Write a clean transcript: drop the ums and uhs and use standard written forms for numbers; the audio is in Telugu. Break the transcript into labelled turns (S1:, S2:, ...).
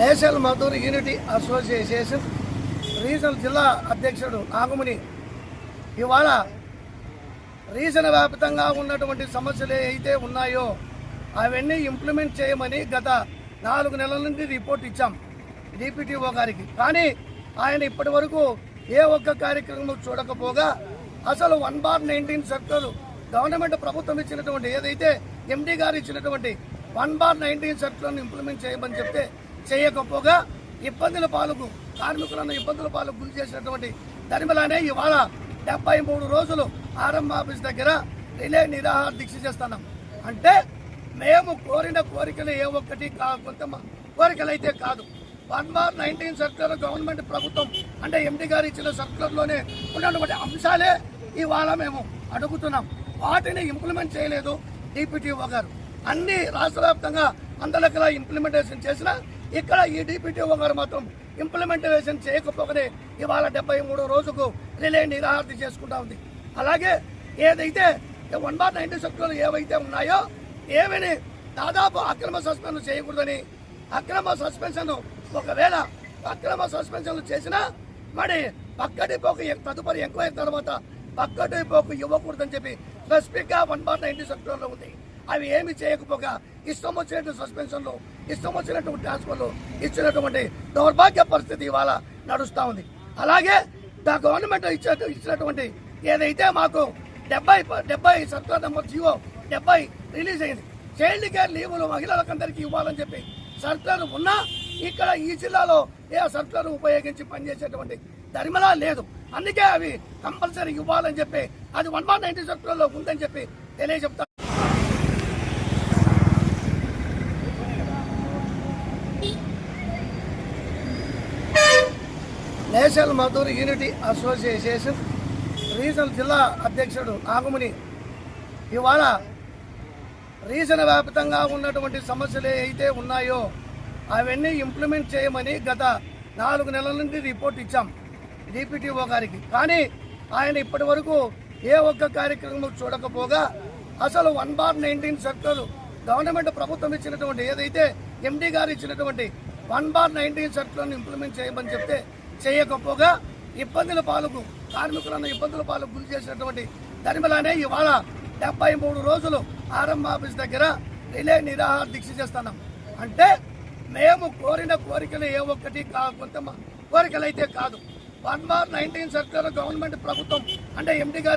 S1: National Madhur unity association regional జిల్లా అధ్యక్షుడు నాగముని ఇవాళ రీజన్ వ్యాప్తంగా ఉన్నటువంటి సమస్యలు అయితే ఉన్నాయో అవన్నీ ఇంప్లిమెంట్ చేయమని గత 4 నెలల నుండి రిపోర్ట్ ఇచ్చాం డిపిటిఓ గారికి. కానీ ఆయన ఇప్పటి వరకు ఏ ఒక్క కార్యక్రమం చూడకపోగా అసలు 1/19 సర్కులర్ గవర్నమెంట్ ప్రభుత్వం ఇచ్చినటువంటి ఏదైతే ఎండి గారు ఇచ్చినటువంటి 1/19 సర్కులర్ను ఇంప్లిమెంట్ చేయమని చెప్తే చేయకపోగా ఇబ్బందుల పాలకు కార్మికులను ఇబ్బందుల పాలకు గురి చేసినటువంటి దరిమిలానే ఇవాళ 73 రోజులు ఆర్ఎం ఆఫీస్ దగ్గర రిలే నిరాహార దీక్ష చేస్తున్నాం. అంటే మేము కోరిన కోరికలు ఏ ఒక్కటి కొంత కోరికలు అయితే కాదు. 1/19 సర్కులర్ గవర్నమెంట్ ప్రభుత్వం అంటే ఎండి గారు ఇచ్చిన సర్కులర్లోనే ఉన్నటువంటి అంశాలే ఇవాళ మేము అడుగుతున్నాం. వాటిని ఇంప్లిమెంట్ చేయలేదు డిపిటిఓ గారు. అన్ని రాష్ట్ర వ్యాప్తంగా అందరికలా ఇంప్లిమెంటేషన్ చేసినా ఇక్కడ ఈ డిపిటిఓ గారు మాత్రం ఇంప్లిమెంటేషన్ చేయకపోగానే ఇవాళ 73 రోజుకు రిలే నిరాహార చేసుకుంటా ఉంది. అలాగే ఏదైతే 1/19 సర్కులర్ ఏవైతే ఉన్నాయో ఏమని దాదాపు అక్రమ సస్పెన్షన్ చేయకూడదని, అక్రమ సస్పెన్షన్ ఒకవేళ అక్రమ సస్పెన్షన్లు చేసినా మరి పక్కటి పోకు తదుపరి ఎంక్వైరీ తర్వాత పక్కటి పోకు ఇవ్వకూడదని చెప్పి స్పెసిఫిక్గా 1/19 సర్కులర్లో ఉంది. అవి ఏమి చేయకపోగా ఇష్టం వచ్చినట్టు సస్పెన్షన్లు, ఇష్టం వచ్చినటువంటి ట్రాన్స్ఫర్లు ఇచ్చినటువంటి దౌర్భాగ్య పరిస్థితి ఇవాళ నడుస్తూ ఉంది. అలాగే గవర్నమెంట్ ఇచ్చినటువంటి ఏదైతే మాకు 70 సర్కులర్ నెంబర్ 70 రిలీజ్ అయింది. చైల్డ్ కేర్ లీవులు మహిళలకందరికీ ఇవ్వాలని చెప్పి సర్కులర్ ఉన్నా ఇక్కడ ఈ జిల్లాలో ఏ సర్కులర్ ఉపయోగించి పనిచేసేటువంటి ధర్మలా లేదు. అందుకే అవి కంపల్సరీ ఇవ్వాలని చెప్పి అది 1/19 సర్కులర్లో ఉందని చెప్పి తెలియజెప్తారు. National Madhur unity association regional జిల్లా అధ్యక్షుడు నాగముని ఇవాళ రీజన్ వ్యాప్తంగా ఉన్నటువంటి సమస్యలు అయితే ఉన్నాయో అవన్నీ ఇంప్లిమెంట్ చేయమని గత 4 నెలల నుండి రిపోర్ట్ ఇచ్చాం డిపిటిఓ గారికి. కానీ ఆయన ఇప్పటి వరకు ఏ ఒక్క కార్యక్రమం చూడకపోగా అసలు 1/19 సర్కులర్ గవర్నమెంట్ ప్రభుత్వం ఇచ్చినటువంటి ఏదైతే ఎండి గారు ఇచ్చినటువంటి 1/19 సర్కులర్ను ఇంప్లిమెంట్ చేయమని చెప్తే చేయకపోగా ఇబ్బందుల పాలకు కార్మికులను ఇబ్బందుల పాలకు గురి చేసినటువంటి దరిమిలానే ఇవాళ 73 రోజులు ఆర్ఎం ఆఫీస్ దగ్గర రిలే నిరాహార దీక్ష చేస్తున్నాం. అంటే మేము కోరిన కోరికలు ఏ ఒక్కటి కొంత కోరికలు అయితే కాదు. 1/19 సర్కులర్ గవర్నమెంట్ ప్రభుత్వం అంటే ఎండి గారు